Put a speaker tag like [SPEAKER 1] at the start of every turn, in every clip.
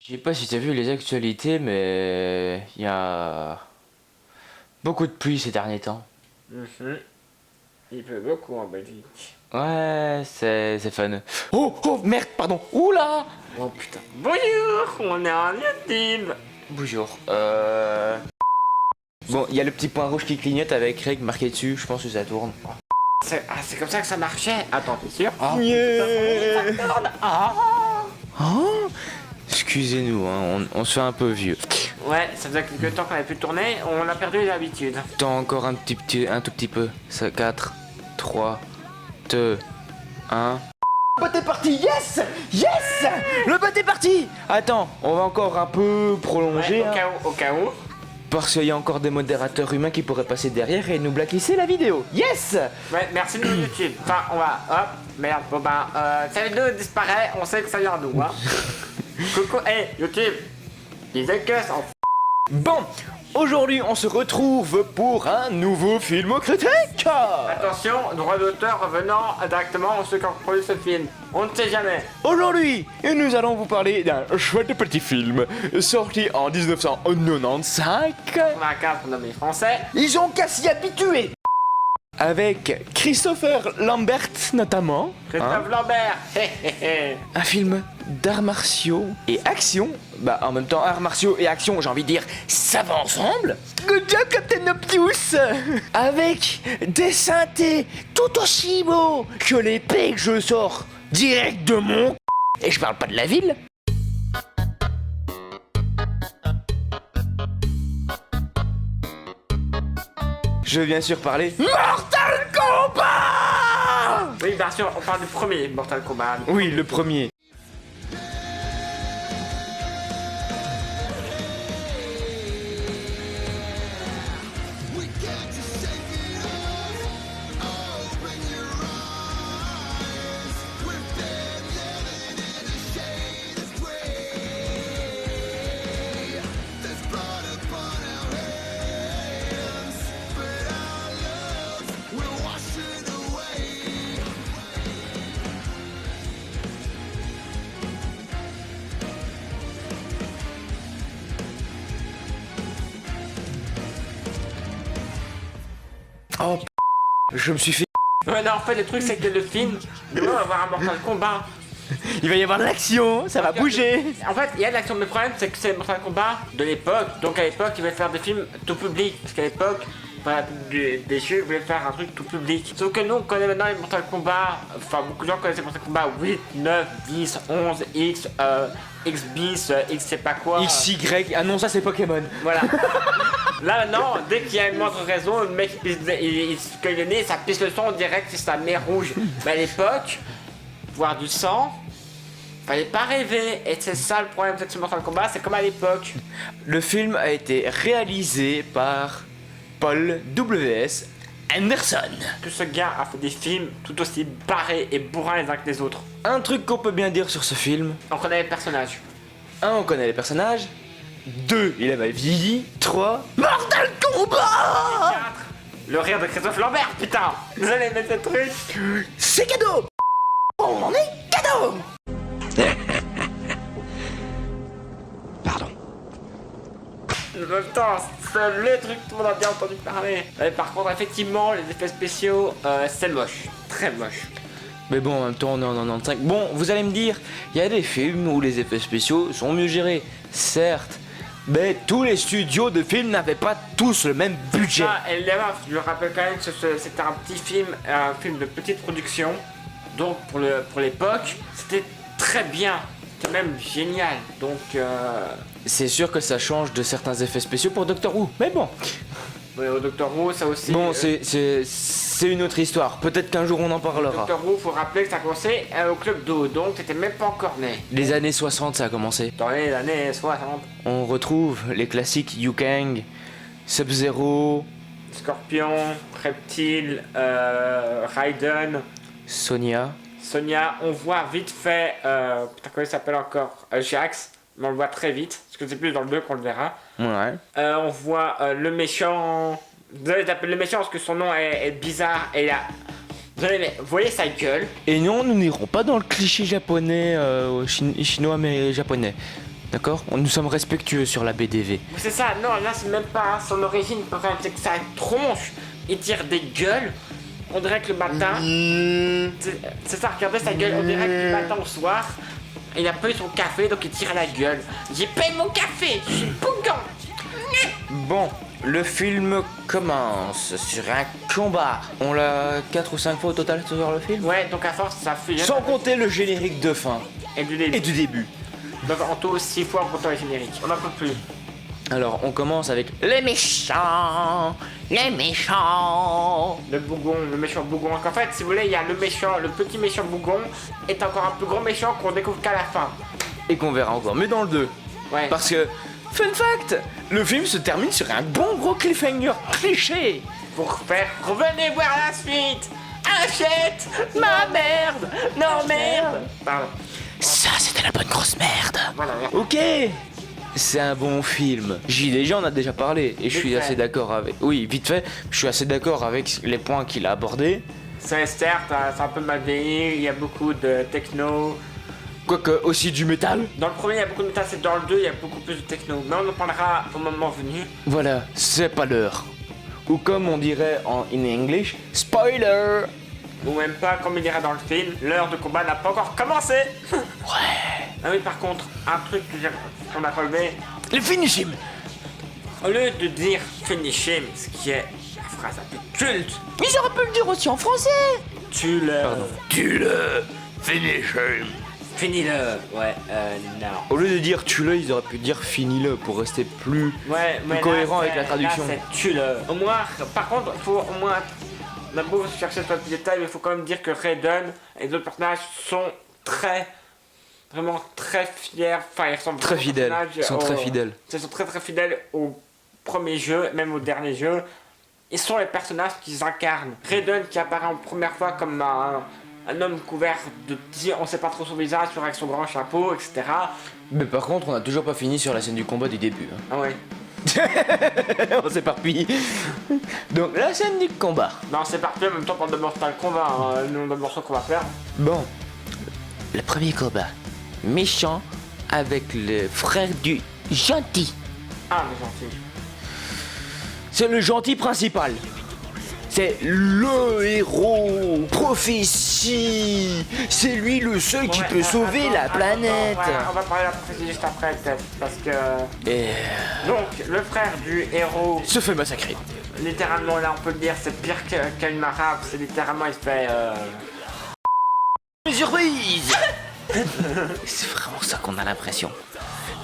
[SPEAKER 1] Je sais pas si t'as vu les actualités, mais il y a beaucoup de pluie ces derniers temps.
[SPEAKER 2] Mhm. Il pleut beaucoup en Belgique.
[SPEAKER 1] Ouais, c'est fun. Oh, oh, merde, pardon. Oula.
[SPEAKER 2] Oh putain. Bonjour, on est en YouTube.
[SPEAKER 1] Bonjour. Bon, il y a le petit point rouge qui clignote avec Craig marqué dessus, je pense que ça tourne.
[SPEAKER 2] C'est comme ça que ça marchait. Attends, t'es sûr? Oh,
[SPEAKER 1] Yeah.
[SPEAKER 2] ça tourne. Ah.
[SPEAKER 1] Oh, excusez-nous, hein, on se fait un peu vieux.
[SPEAKER 2] Ouais, ça faisait quelques temps qu'on avait pu tourner, on a perdu l'habitude.
[SPEAKER 1] Attends encore un tout petit peu. Ça, 4, 3, 2, 1. Le bot est parti, yes. Yes. Le bot est parti. Attends, on va encore un peu prolonger.
[SPEAKER 2] Ouais, au cas où.
[SPEAKER 1] Parce qu'il y a encore des modérateurs humains qui pourraient passer derrière et nous blacklister la vidéo. Yes.
[SPEAKER 2] Ouais, merci de nous YouTube. Enfin, on va, hop, merde, bon ben, sa vidéo disparaît, on sait que ça vient d'où, hein. Coucou, hey, YouTube, disais que ça en
[SPEAKER 1] Bon, aujourd'hui on se retrouve pour un nouveau film critique.
[SPEAKER 2] Attention, droit d'auteur revenant directement aux ceux qui ont produit ce film. On ne sait jamais.
[SPEAKER 1] Aujourd'hui, nous allons vous parler d'un chouette petit film sorti en 1995.
[SPEAKER 2] On a un cadre nommé français.
[SPEAKER 1] Ils ont qu'à s'y habituer. Avec Christopher Lambert notamment.
[SPEAKER 2] Christophe Lambert. Hé hé hé.
[SPEAKER 1] Un film d'arts martiaux et action. Bah en même temps arts martiaux et action, j'ai envie de dire, ça va ensemble. Good job Captain Obvious. Avec des synthés tout aussi beaux que l'épée que je sors direct de mon et je parle pas de la ville. Je veux bien sûr parler Mortal Kombat.
[SPEAKER 2] Oui, bien sûr, on parle du premier Mortal Kombat.
[SPEAKER 1] Oui, le premier. Oh, je me suis fait.
[SPEAKER 2] Ouais, non, en fait, le truc, c'est que le film doit avoir un Mortal Kombat.
[SPEAKER 1] Il va y avoir de l'action, ça va bouger.
[SPEAKER 2] En fait, il y a de l'action, mais le problème, c'est que c'est Mortal Kombat de l'époque. Donc, à l'époque, ils voulaient faire des films tout public. Parce qu'à l'époque, voilà, des jeux voulaient faire un truc tout public. Sauf que nous, on connaît maintenant les Mortal Kombat. Enfin, beaucoup de gens connaissent les Mortal Kombat 8, 9, 10, 11, X, X bis, X c'est pas quoi.
[SPEAKER 1] XY, ah non, ça c'est Pokémon.
[SPEAKER 2] Voilà. Là maintenant, dès qu'il y a une moindre raison, le mec quand il est né, ça pisse le sang direct, c'est sa mère rouge. Mais à l'époque, voir du sang, fallait pas rêver. Et c'est ça le problème de ce Mortal Kombat, c'est comme à l'époque.
[SPEAKER 1] Le film a été réalisé par Paul W.S. Anderson.
[SPEAKER 2] Que ce gars a fait des films tout aussi barrés et bourrins les uns que les autres.
[SPEAKER 1] Un truc qu'on peut bien dire sur ce film.
[SPEAKER 2] On connaît les personnages.
[SPEAKER 1] 1. On connaît les personnages. 2. Il a mal vieilli. 3. Mortal Kombat.
[SPEAKER 2] 4. Le rire de Christophe Lambert, putain. Vous allez mettre ce truc.
[SPEAKER 1] C'est cadeau. On en est cadeau. Pardon.
[SPEAKER 2] En même temps, c'est le truc que tout le monde a bien entendu parler. Mais par contre, effectivement, les effets spéciaux, c'est moche. Très moche.
[SPEAKER 1] Mais bon, en même temps, on est en 95. Bon, vous allez me dire, il y a des films où les effets spéciaux sont mieux gérés. Certes. Mais tous les studios de films n'avaient pas tous le même budget.
[SPEAKER 2] Ah, et là, je le rappelle quand même que c'était un petit film, un film de petite production. Donc, pour l'époque, c'était très bien. C'était même génial. Donc,
[SPEAKER 1] C'est sûr que ça change de certains effets spéciaux pour Doctor Who. Mais bon.
[SPEAKER 2] ouais, au Doctor Who, ça aussi.
[SPEAKER 1] Bon, c'est une autre histoire. Peut-être qu'un jour on en parlera.
[SPEAKER 2] Doctor Who, faut rappeler que ça a commencé au Club d'eau, donc t'étais même pas encore né.
[SPEAKER 1] Les années 60, ça a commencé.
[SPEAKER 2] Dans les années 60.
[SPEAKER 1] On retrouve les classiques Liu Kang, Sub-Zero,
[SPEAKER 2] Scorpion, Reptile, Raiden,
[SPEAKER 1] Sonya.
[SPEAKER 2] Sonya, on voit vite fait, putain comment il s'appelle encore, Jax, mais on le voit très vite, parce que c'est plus dans le 2 qu'on le verra.
[SPEAKER 1] Ouais.
[SPEAKER 2] On voit le méchant, désolé d'appeler le méchant parce que son nom est bizarre et là, désolé mais vous voyez sa gueule.
[SPEAKER 1] Et non, nous n'irons pas dans le cliché japonais, chinois mais japonais. D'accord? Nous sommes respectueux sur la BDV.
[SPEAKER 2] C'est ça, non, là c'est même pas son origine, le problème c'est que sa tronche, il tire des gueules. On dirait que le matin, c'est ça, regardez sa gueule, on dirait que du matin au soir, il a pas eu son café donc il tire à la gueule. J'ai payé mon café, je suis bougon.
[SPEAKER 1] Bon, le film commence sur un combat. On l'a 4 ou 5 fois au total sur le film?
[SPEAKER 2] Ouais, donc à force ça fait...
[SPEAKER 1] Sans compter le générique de fin.
[SPEAKER 2] Et du début.
[SPEAKER 1] Et du début.
[SPEAKER 2] Donc en tout 6 fois en comptant les génériques. On n'en peut plus.
[SPEAKER 1] Alors, on commence avec les méchants. Les méchants.
[SPEAKER 2] Le bougon, le méchant bougon. Donc en fait, si vous voulez, il y a le méchant, le petit méchant bougon est encore un plus gros méchant qu'on découvre qu'à la fin.
[SPEAKER 1] Et qu'on verra encore, mais dans le 2.
[SPEAKER 2] Ouais.
[SPEAKER 1] Parce que, fun fact, le film se termine sur un bon gros cliffhanger cliché.
[SPEAKER 2] Pour faire revenez voir la suite. Achète ma merde. Non merde. Pardon.
[SPEAKER 1] Ça, c'était la bonne grosse merde.
[SPEAKER 2] Voilà.
[SPEAKER 1] Ok. C'est un bon film. JDG en a déjà parlé et je suis
[SPEAKER 2] Vite
[SPEAKER 1] assez
[SPEAKER 2] fait.
[SPEAKER 1] d'accord avec. Oui, vite fait, je suis assez d'accord avec les points qu'il a abordés.
[SPEAKER 2] C'est certes, c'est un peu mal vieilli, il y a beaucoup de techno.
[SPEAKER 1] Quoique aussi du métal.
[SPEAKER 2] Dans le premier, il y a beaucoup de métal, c'est dans le 2, il y a beaucoup plus de techno. Mais on en parlera au moment venu.
[SPEAKER 1] Voilà, c'est pas l'heure. Ou comme on dirait en in English, spoiler.
[SPEAKER 2] Ou même pas, comme il dirait dans le film, l'heure de combat n'a pas encore commencé.
[SPEAKER 1] Ouais.
[SPEAKER 2] Ah oui, par contre, un truc qu'on a relevé,
[SPEAKER 1] Le finish him.
[SPEAKER 2] au lieu de dire finish him, ce qui est la phrase un peu culte,
[SPEAKER 1] Ils auraient pu le dire aussi en français.
[SPEAKER 2] tu le...
[SPEAKER 1] Tu le finish him.
[SPEAKER 2] Finis-le. Ouais, non.
[SPEAKER 1] Au lieu de dire tue-le, ils auraient pu dire finis-le pour rester plus.
[SPEAKER 2] Ouais, mais
[SPEAKER 1] cohérent
[SPEAKER 2] là,
[SPEAKER 1] avec la
[SPEAKER 2] c'est-
[SPEAKER 1] traduction.
[SPEAKER 2] Là, c'est tu-le. Au moins, par contre, faut au moins... On a beau chercher sur le petit détail, mais il faut quand même dire que Raiden et les autres personnages sont très... Vraiment très fiers, enfin ils ressemblent
[SPEAKER 1] Très
[SPEAKER 2] vraiment aux
[SPEAKER 1] fidèles.
[SPEAKER 2] personnages
[SPEAKER 1] Ils sont très fidèles.
[SPEAKER 2] Ils sont très fidèles au premier jeu, même au dernier jeu. Ils sont les personnages qu'ils incarnent. Raiden qui apparaît en première fois comme un homme couvert de tirs, on sait pas trop son visage, avec son grand chapeau, etc.
[SPEAKER 1] Mais par contre, on a toujours pas fini sur la scène du combat du début. hein.
[SPEAKER 2] Ah ouais.
[SPEAKER 1] On s'éparpille. Donc, la scène du combat.
[SPEAKER 2] Non, c'est parti en même temps pour de Mortal Kombat, hein, le nombre de morceaux qu'on va faire.
[SPEAKER 1] Bon. Le premier combat. Méchant avec le frère du gentil.
[SPEAKER 2] Ah, mais gentil.
[SPEAKER 1] C'est le gentil principal. C'est le héros. Prophétie. C'est lui le seul qui
[SPEAKER 2] Ouais,
[SPEAKER 1] peut sauver la planète.
[SPEAKER 2] On va parler de la prophétie juste après, peut-être, parce que...
[SPEAKER 1] Et
[SPEAKER 2] Donc, le frère du héros,
[SPEAKER 1] se fait massacrer.
[SPEAKER 2] littéralement, là, on peut le dire, c'est pire qu'une marabe, c'est littéralement, il se fait...
[SPEAKER 1] Surprise. C'est vraiment ça qu'on a l'impression.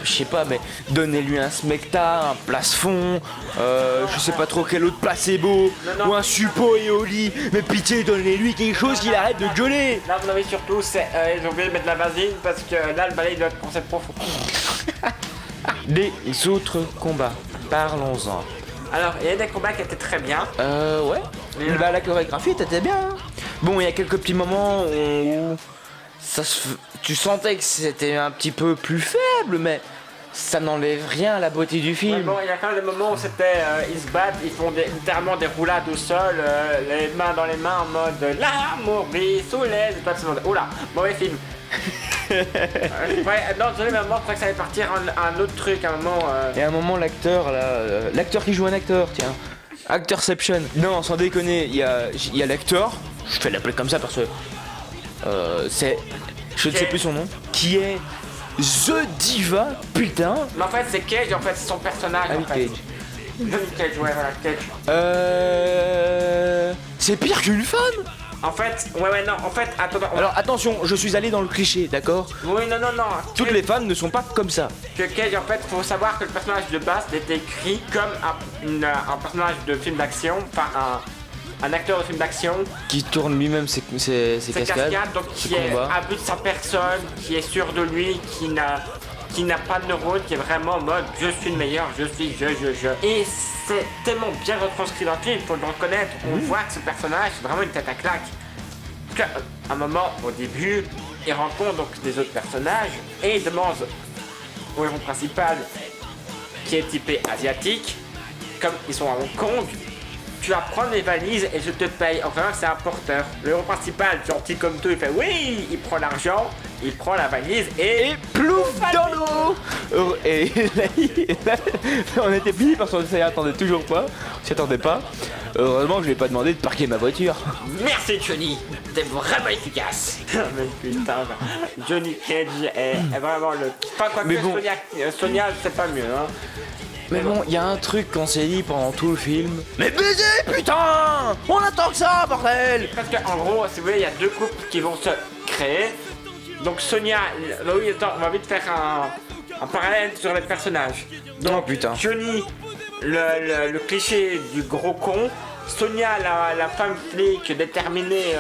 [SPEAKER 1] Je sais pas, mais donnez-lui un smecta, un place-fond, je sais pas trop quel autre placebo,
[SPEAKER 2] Non.
[SPEAKER 1] ou un suppo et au lit. Mais pitié, donnez-lui quelque chose qu'il arrête de gueuler.
[SPEAKER 2] Là, mon avis, surtout, c'est... ils ont oublié de mettre de la vasine, parce que là, le balai, il doit être pour cette profond.
[SPEAKER 1] Les autres combats, parlons-en.
[SPEAKER 2] Alors, il y a des combats qui étaient très bien.
[SPEAKER 1] Ouais.
[SPEAKER 2] Mais
[SPEAKER 1] Bah, la chorégraphie, t'étais bien. hein. Bon, il y a quelques petits moments où tu sentais que c'était un petit peu plus faible, mais ça n'enlève rien à la beauté du
[SPEAKER 2] Ouais,
[SPEAKER 1] film.
[SPEAKER 2] bon, il y a quand même des moments où c'était, ils se battent, ils font littéralement des roulades au sol, les mains dans les mains en mode l'amour brille sous les étoiles se montent. Oula, mauvais film. Ouais, non, désolé, mais à un moment, je crois que ça allait partir un autre truc, à un moment.
[SPEAKER 1] Et à un moment, l'acteur, là, l'acteur qui joue un acteur, tiens, Actorception. Non, sans déconner, il y a l'acteur, je vais l'appeler comme ça parce que c'est, je ne sais plus son nom, qui est The Diva, putain.
[SPEAKER 2] Mais en fait, c'est Cage, en fait, c'est son personnage.
[SPEAKER 1] Ah oui,
[SPEAKER 2] en fait.
[SPEAKER 1] Cage.
[SPEAKER 2] Johnny Cage, ouais, voilà, Cage.
[SPEAKER 1] C'est pire qu'une femme.
[SPEAKER 2] En fait, ouais, non, en fait, attends,
[SPEAKER 1] Alors attention, je suis allé dans le cliché, d'accord?
[SPEAKER 2] oui, non,
[SPEAKER 1] Toutes
[SPEAKER 2] Cage-
[SPEAKER 1] les femmes ne sont pas comme ça.
[SPEAKER 2] Que Cage, en fait, faut savoir que le personnage de base était écrit comme un personnage de film d'action, enfin un acteur de film d'action,
[SPEAKER 1] Qui tourne lui-même ses
[SPEAKER 2] c'est
[SPEAKER 1] cascades,
[SPEAKER 2] cascade, donc
[SPEAKER 1] ses
[SPEAKER 2] qui est
[SPEAKER 1] combats.
[SPEAKER 2] à but de sa personne, qui est sûr de lui, qui n'a pas de neurones, qui est vraiment en mode je suis le meilleur, je suis je. Et c'est tellement bien retranscrit dans le film, il faut le reconnaître, on voit que ce personnage, c'est vraiment une tête à claque. Parce qu'à un moment, au début, il rencontre donc des autres personnages et il demande au héros principal, qui est typé asiatique, comme ils sont à Hong Kong, tu vas prendre les valises et je te paye. Enfin, c'est un porteur. Le héros principal, gentil comme tout, il fait oui, il prend l'argent, il prend la valise et...
[SPEAKER 1] Et plouf dans l'eau. Et là, on était pliés parce qu'on s'y attendait toujours pas. On s'y attendait pas. Heureusement que je lui ai pas demandé de parquer ma voiture.
[SPEAKER 2] Merci Johnny, t'es vraiment efficace. Mais putain, Johnny Cage est vraiment le... Pas quoi
[SPEAKER 1] Mais
[SPEAKER 2] que
[SPEAKER 1] bon.
[SPEAKER 2] Sonia c'est pas mieux, hein.
[SPEAKER 1] Mais bon, il y a un truc qu'on s'est dit pendant tout le film. Mais baiser, putain! On attend que ça, bordel!
[SPEAKER 2] Parce qu'en gros, si vous voulez, il y a deux couples qui vont se créer. Donc Sonia, oui, attends, on va vite faire un parallèle sur les personnages. Donc
[SPEAKER 1] Oh, putain.
[SPEAKER 2] Johnny, le cliché du gros con. Sonia, la femme flic déterminée,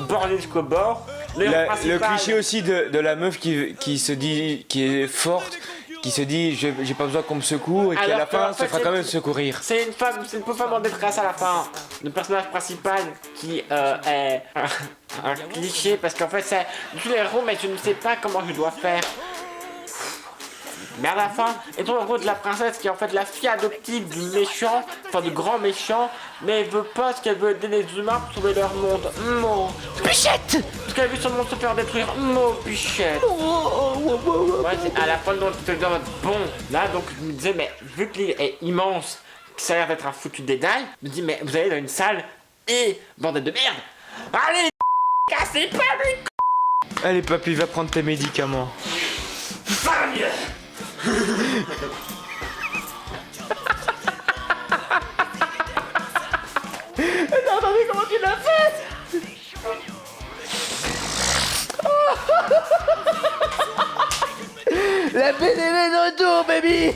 [SPEAKER 2] bornée jusqu'au bord.
[SPEAKER 1] Le cliché aussi de la meuf qui se dit, qui est forte, qui se dit j'ai pas besoin qu'on me secoue et qui à
[SPEAKER 2] Alors
[SPEAKER 1] la
[SPEAKER 2] que,
[SPEAKER 1] fin
[SPEAKER 2] en
[SPEAKER 1] se
[SPEAKER 2] fait,
[SPEAKER 1] fera quand même secourir.
[SPEAKER 2] C'est une pauvre femme en détresse à la fin. Le personnage principal qui est un cliché parce qu'en fait c'est tous les héros mais je ne sais pas comment je dois faire. Mais à la fin, et ton héros de la princesse qui est en fait la fille adoptive du méchant, enfin du grand méchant, mais elle veut pas parce qu'elle veut aider les humains pour sauver leur monde.
[SPEAKER 1] Pichette!
[SPEAKER 2] Parce qu'elle a vu son monde se faire détruire. Pichette. Ouais, c'est à la fin de notre bon. Là, donc, je me disais, mais vu que l'île est immense, que ça a l'air d'être un foutu dédale, je me dis, mais vous allez dans une salle et bordel de merde. Allez, cassez pas lui.
[SPEAKER 1] Allez, papy, va prendre tes médicaments.
[SPEAKER 2] Femme.
[SPEAKER 1] Attendez, comment tu l'as fait? La PDV de retour, baby!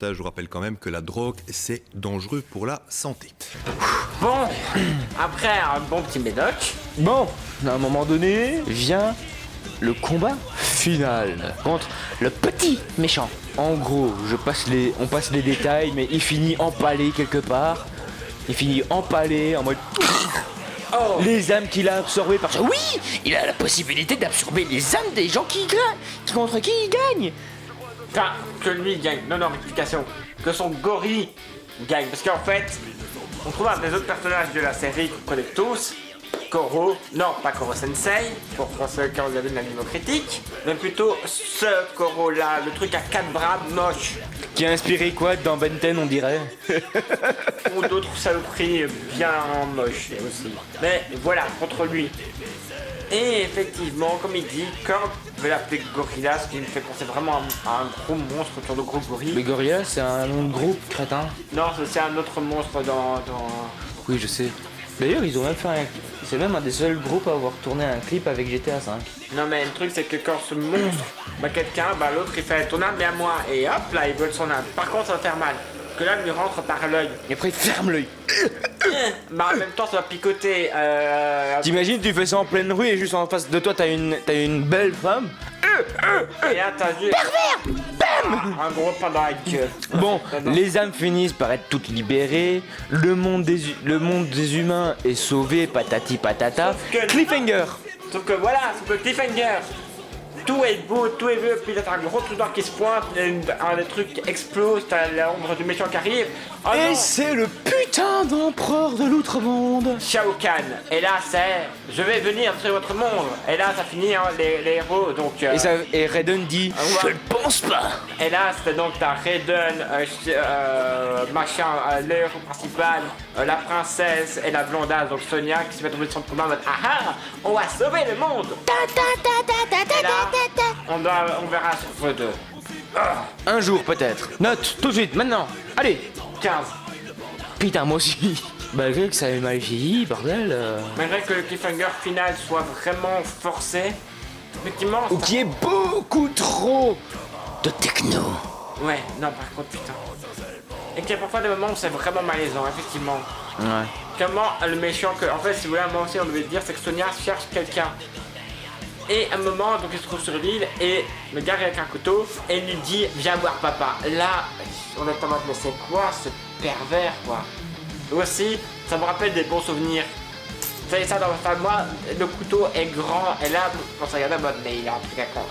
[SPEAKER 3] Je vous rappelle quand même que la drogue, c'est dangereux pour la santé.
[SPEAKER 2] Bon, après un bon petit médoc.
[SPEAKER 1] Bon, à un moment donné, vient le combat final contre le petit méchant. En gros, on passe les détails, mais il finit empalé quelque part. Il finit empalé en mode...
[SPEAKER 2] Oh,
[SPEAKER 1] Les âmes qu'il a absorbées parce que oui, il a la possibilité d'absorber les âmes des gens qui gagnent, contre qui il gagne.
[SPEAKER 2] enfin, que lui gagne. Non, rectification. Que son gorille gagne. Parce qu'en fait, on trouve un des autres personnages de la série qu'on connaît tous. Koro, non pas Koro Sensei, pour ceux qui ont regardé l'anime critique, mais plutôt ce Koro là, le truc à 4 bras moche,
[SPEAKER 1] Qui a inspiré quoi dans Ben 10, on dirait.
[SPEAKER 2] ou d'autres saloperies bien moches aussi. Mais voilà, contre lui. Et effectivement, comme il dit, quand je vais l'appeler Gorilla, ce qui me fait penser vraiment à un gros monstre autour de gros gorille.
[SPEAKER 1] Mais Gorilla, c'est un nom de groupe, crétin.
[SPEAKER 2] Non, c'est un autre monstre dans...
[SPEAKER 1] Oui, je sais. D'ailleurs, ils ont même fait c'est même un des seuls groupes à avoir tourné un clip avec GTA 5.
[SPEAKER 2] Non mais le truc c'est que quand ce monstre bat quelqu'un, bah l'autre il fait ton âme mais à moi et hop là il vole son âme. Par contre ça va faire mal. Que l'âme lui rentre par l'œil.
[SPEAKER 1] Et après, il ferme l'œil.
[SPEAKER 2] Bah en même temps ça va picoter.
[SPEAKER 1] T'imagines, tu fais ça en pleine rue et juste en face de toi, t'as une belle femme.
[SPEAKER 2] Et là t'as vu. Un gros pain dans la gueule.
[SPEAKER 1] Bon,
[SPEAKER 2] Non.
[SPEAKER 1] les âmes finissent par être toutes libérées, le monde des humains est sauvé, patati patata.
[SPEAKER 2] Sauf que-
[SPEAKER 1] Cliffhanger.
[SPEAKER 2] Sauf que voilà, sauf que cliffhanger. Tout est beau, tout est beau, puis là t'as un gros truc d'or qui se pointe, un des trucs qui explose, t'as l'ombre du méchant qui arrive. Oh
[SPEAKER 1] Et
[SPEAKER 2] non,
[SPEAKER 1] c'est le putain d'empereur de l'outre-monde.
[SPEAKER 2] Shao Kahn. Et là c'est je vais venir sur votre monde. Et là ça finit hein, les héros donc.
[SPEAKER 1] Et Raiden dit
[SPEAKER 2] ouais.
[SPEAKER 1] je ne pense pas.
[SPEAKER 2] Et là, c'était donc ta Raiden, machin, le héros principal, la princesse et la blondasse, donc Sonia, qui se met au milieu de son combat en mode ah ah, on va sauver le monde. Et là, on verra sur feu 2.
[SPEAKER 1] Un jour peut-être. Note, tout de suite, maintenant. Allez.
[SPEAKER 2] 15.
[SPEAKER 1] Putain, moi aussi. Malgré que ça ait mal vieilli, bordel.
[SPEAKER 2] Malgré que le cliffhanger final soit vraiment forcé, effectivement.
[SPEAKER 1] Ou qui est beaucoup trop de techno.
[SPEAKER 2] Ouais, non, par contre, putain. Et qu'il y a parfois des moments où c'est vraiment malaisant, effectivement.
[SPEAKER 1] Ouais.
[SPEAKER 2] Comment le méchant que. En fait, si vous voulez, moi aussi, on devait dire, c'est que Sonia cherche quelqu'un. Et à un moment, donc il se trouve sur l'île et le gars avec un couteau et il lui dit viens voir papa. Là, on est en mode mais c'est quoi ce pervers quoi. Et aussi, ça me rappelle des bons souvenirs. Vous savez ça dans enfin, moi, le couteau est grand et là, on se regarde en mode mais il a un truc à con.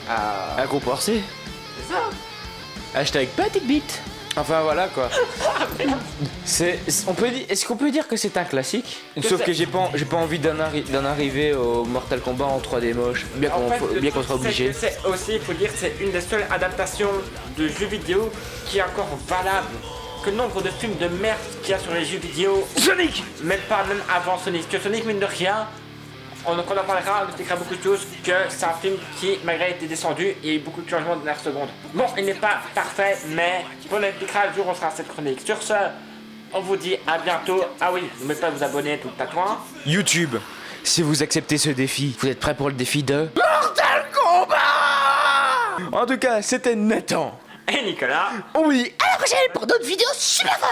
[SPEAKER 1] Un gros porcé.
[SPEAKER 2] C'est ça.
[SPEAKER 1] Hashtag petite bite. Enfin voilà quoi. Est-ce qu'on peut dire que c'est un classique? Sauf que j'ai pas envie d'en arriver au Mortal Kombat en 3D moche. Bien qu'on soit obligé.
[SPEAKER 2] C'est aussi, il faut dire, c'est une des seules adaptations de jeux vidéo qui est encore valable. Que le nombre de films de merde qu'il y a sur les jeux vidéo.
[SPEAKER 1] Sonic!
[SPEAKER 2] Même avant Sonic. Que Sonic, mine de rien, on en parlera, on expliquera beaucoup de choses, que c'est un film qui, malgré été descendu, il y a eu beaucoup de changements de dernière seconde. Bon, il n'est pas parfait, mais on expliquera le jour où on sera à cette chronique. Sur ce, on vous dit à bientôt. Ah oui, n'oubliez pas de vous abonner tout le tatouin.
[SPEAKER 1] YouTube, si vous acceptez ce défi, vous êtes prêts pour le défi de Mortal Kombat? En tout cas, c'était Nathan.
[SPEAKER 2] Et Nicolas.
[SPEAKER 1] Oui, à la prochaine pour d'autres vidéos super folles.